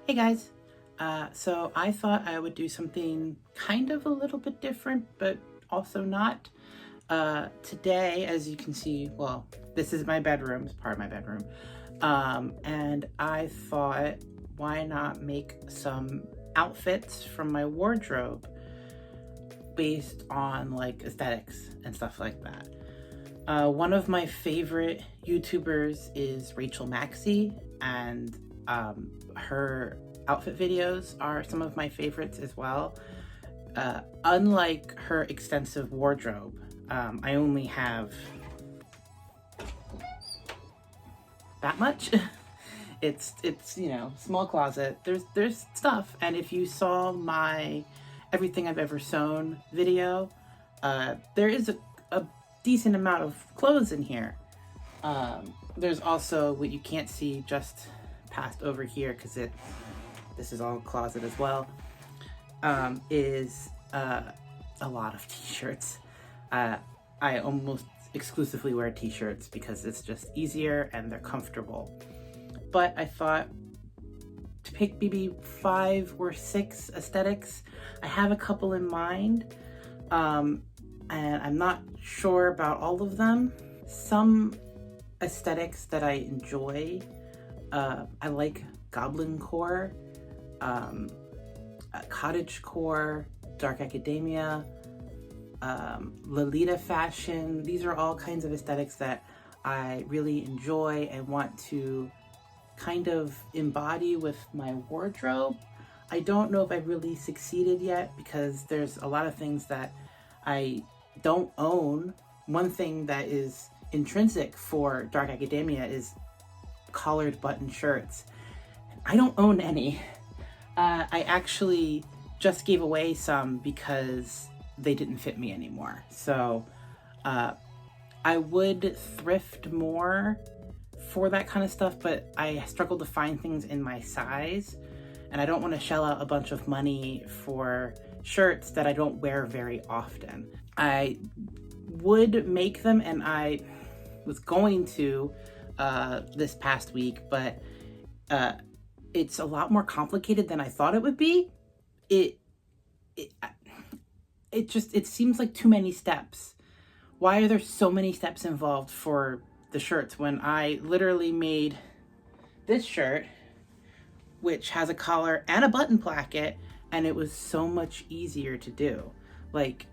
Hey guys. So I thought I would do something kind of a little bit different, but also not. Today, as you can see, well, this is my bedroom, it's part of my bedroom. And I thought, why not make some outfits from my wardrobe based on like aesthetics and stuff like that. One of my favorite YouTubers is Rachel Maxey, and her outfit videos are some of my favorites as well. Unlike her extensive wardrobe, I only have that much. It's small closet. There's stuff, and if you saw my everything I've ever sewn video, there is a decent amount of clothes in here. There's also what you can't see just past over here because this is all closet as well. Is a lot of t-shirts. I almost exclusively wear t-shirts because it's just easier and they're comfortable. But I thought to pick maybe 5 or 6 aesthetics. I have a couple in mind, and I'm not sure about all of them. Some aesthetics that I enjoy, I like goblin core, cottage core, dark academia, Lolita fashion. These are all kinds of aesthetics that I really enjoy and want to kind of embody with my wardrobe. I don't know if I've really succeeded yet because there's a lot of things that I don't own. One thing that is intrinsic for dark academia is collared button shirts. I don't own any. I actually just gave away some because they didn't fit me anymore. So I would thrift more for that kind of stuff, but I struggle to find things in my size, and I don't want to shell out a bunch of money for shirts that I don't wear very often. I would make them, and I was going to this past week, but it's a lot more complicated than I thought it would be. It seems like too many steps. Why are there so many steps involved for the shirts when I literally made this shirt, which has a collar and a button placket, and it was so much easier to do. Like,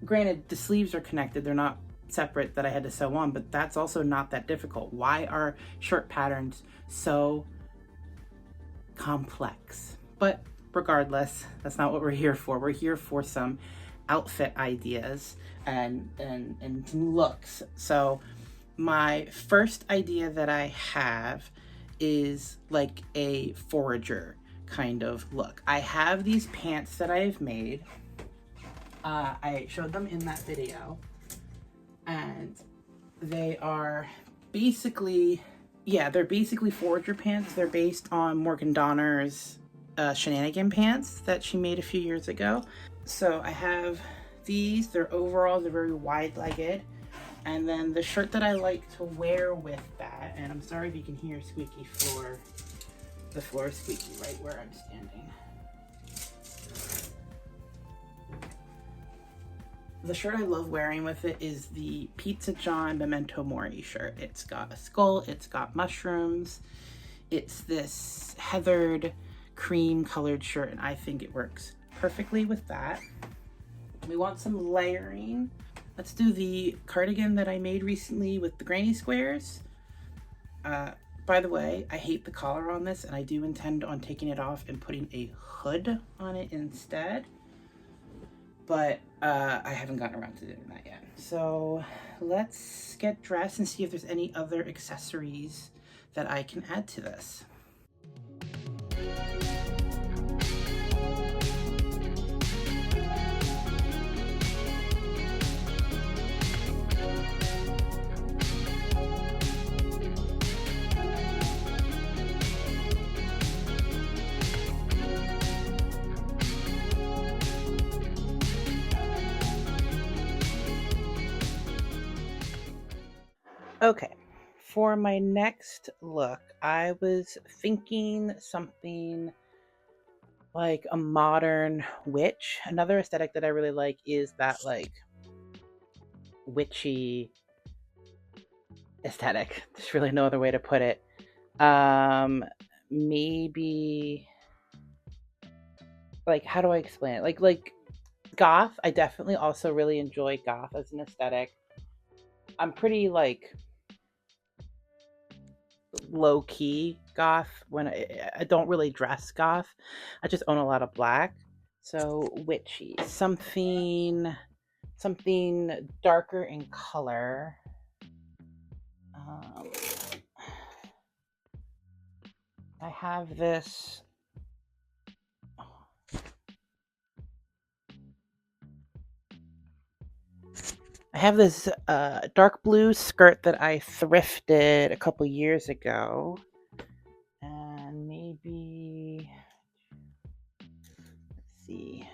granted, the sleeves are connected, they're not separate that I had to sew on, but that's also not that difficult. Why are shirt patterns so complex? But regardless, that's not what we're here for. We're here for some outfit ideas and looks. So my first idea that I have is like a forager kind of look. I have these pants that I've made. I showed them in that video, and they are basically, they're basically forager pants. They're based on Morgan Donner's shenanigan pants that she made a few years ago. So I have these. They're overalls. They're very wide-legged. And then the shirt that I like to wear with that, and I'm sorry if you can hear squeaky floor. The floor is squeaky right where I'm standing. The shirt I love wearing with it is the Pizza John Memento Mori shirt. It's got a skull, it's got mushrooms. It's this heathered cream colored shirt, and I think it works perfectly with that. We want some layering. Let's do the cardigan that I made recently with the granny squares. By the way, I hate the collar on this, and I do intend on taking it off and putting a hood on it instead. But I haven't gotten around to doing that yet. So let's get dressed and see if there's any other accessories that I can add to this. Okay, For my next look, I was thinking something like a modern witch. Another aesthetic that I really like is that like witchy aesthetic. There's really no other way to put it. Maybe like how do I explain it? Like goth. I definitely also really enjoy goth as an aesthetic. I'm pretty like low key goth when I don't really dress goth. I just own a lot of black. So witchy, something darker in color. Um, I have this. I have this dark blue skirt that I thrifted a couple years ago, and maybe let's see.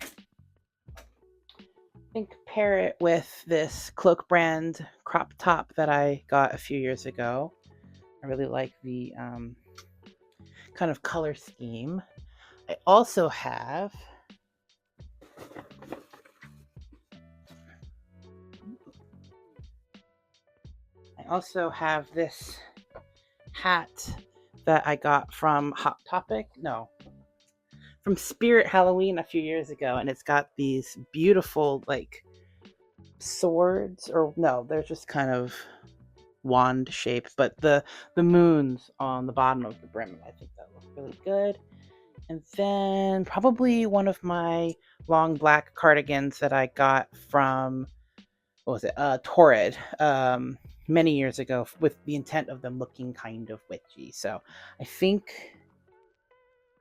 I think pair it with this Cloak brand crop top that I got a few years ago. I really like the kind of color scheme. I also have this hat that I got from Hot Topic. No, from Spirit Halloween a few years ago, and it's got these beautiful like swords, or no, they're just kind of wand shaped, but the moons on the bottom of the brim. I think that look really good. And then probably one of my long black cardigans that I got from what was it? Torrid. Many years ago with the intent of them looking kind of witchy. So I think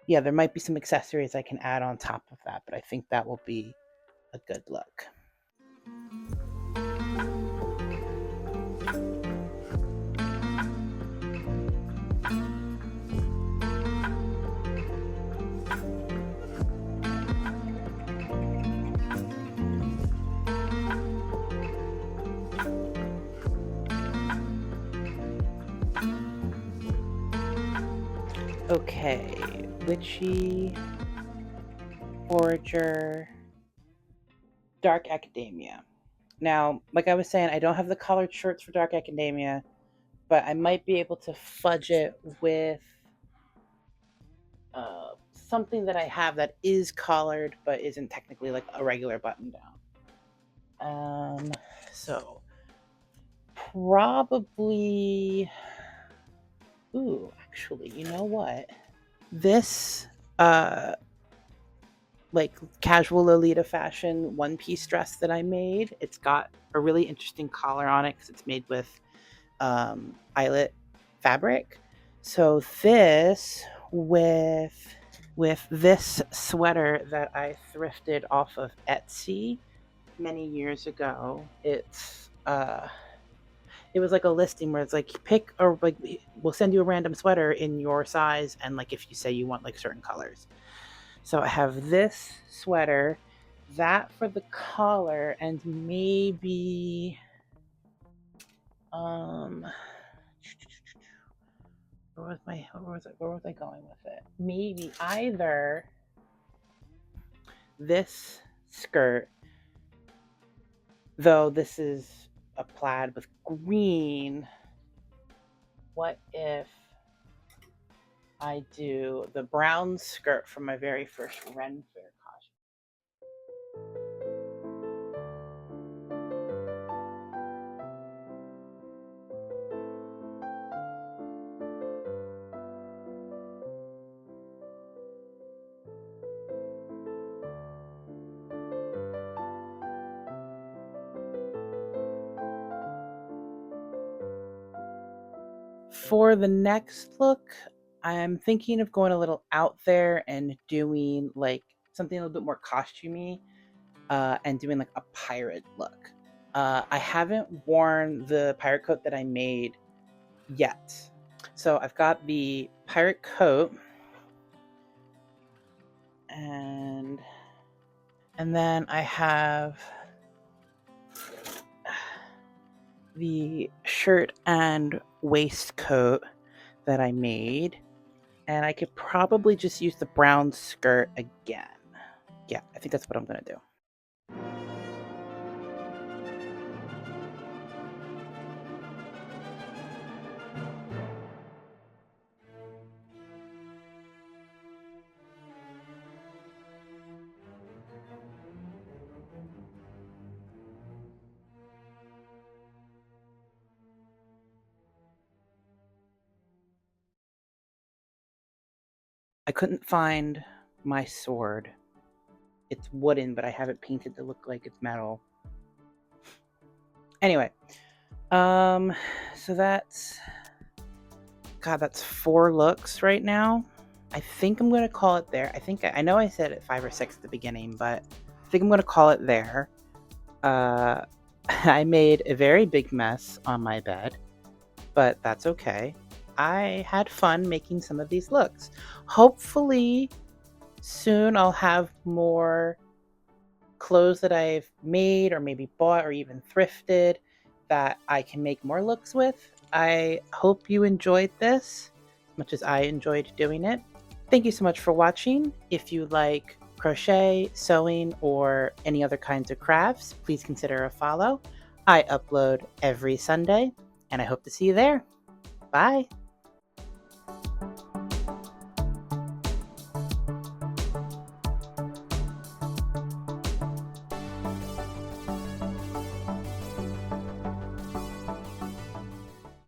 yeah, there might be some accessories I can add on top of that, but I think that will be a good look. Okay, witchy, forager, dark academia. Now, like I was saying, I don't have the collared shirts for dark academia, but I might be able to fudge it with something that I have that is collared but isn't technically like a regular button down. So probably. Ooh, actually, you know what? This like casual Lolita fashion one piece dress that I made. It's got a really interesting collar on it because it's made with eyelet fabric. So this with this sweater that I thrifted off of Etsy many years ago. It was like a listing where it's like pick or like we'll send you a random sweater in your size and like if you say you want like certain colors. So I have this sweater, that for the collar, and maybe um where was I going with it? Maybe either this skirt, though this is a plaid with green. What if I do the brown skirt from my very first Ren Fair costume? For the next look, I'm thinking of going a little out there and doing like something a little bit more costumey, and doing like a pirate look. I haven't worn the pirate coat that I made yet. So I've got the pirate coat and then I have the shirt and waistcoat that I made, and I could probably just use the brown skirt again. Yeah, I think that's what I'm gonna do. I couldn't find my sword. It's wooden, but I have it painted to look like it's metal. Anyway, so that's that's 4 looks right now. I think I'm gonna call it there. I know I said it 5 or 6 at the beginning, but I think I'm gonna call it there. I made a very big mess on my bed, but that's okay. I had fun making some of these looks. Hopefully, soon I'll have more clothes that I've made or maybe bought or even thrifted that I can make more looks with. I hope you enjoyed this as much as I enjoyed doing it. Thank you so much for watching. If you like crochet, sewing, or any other kinds of crafts, please consider a follow. I upload every Sunday, and I hope to see you there. Bye.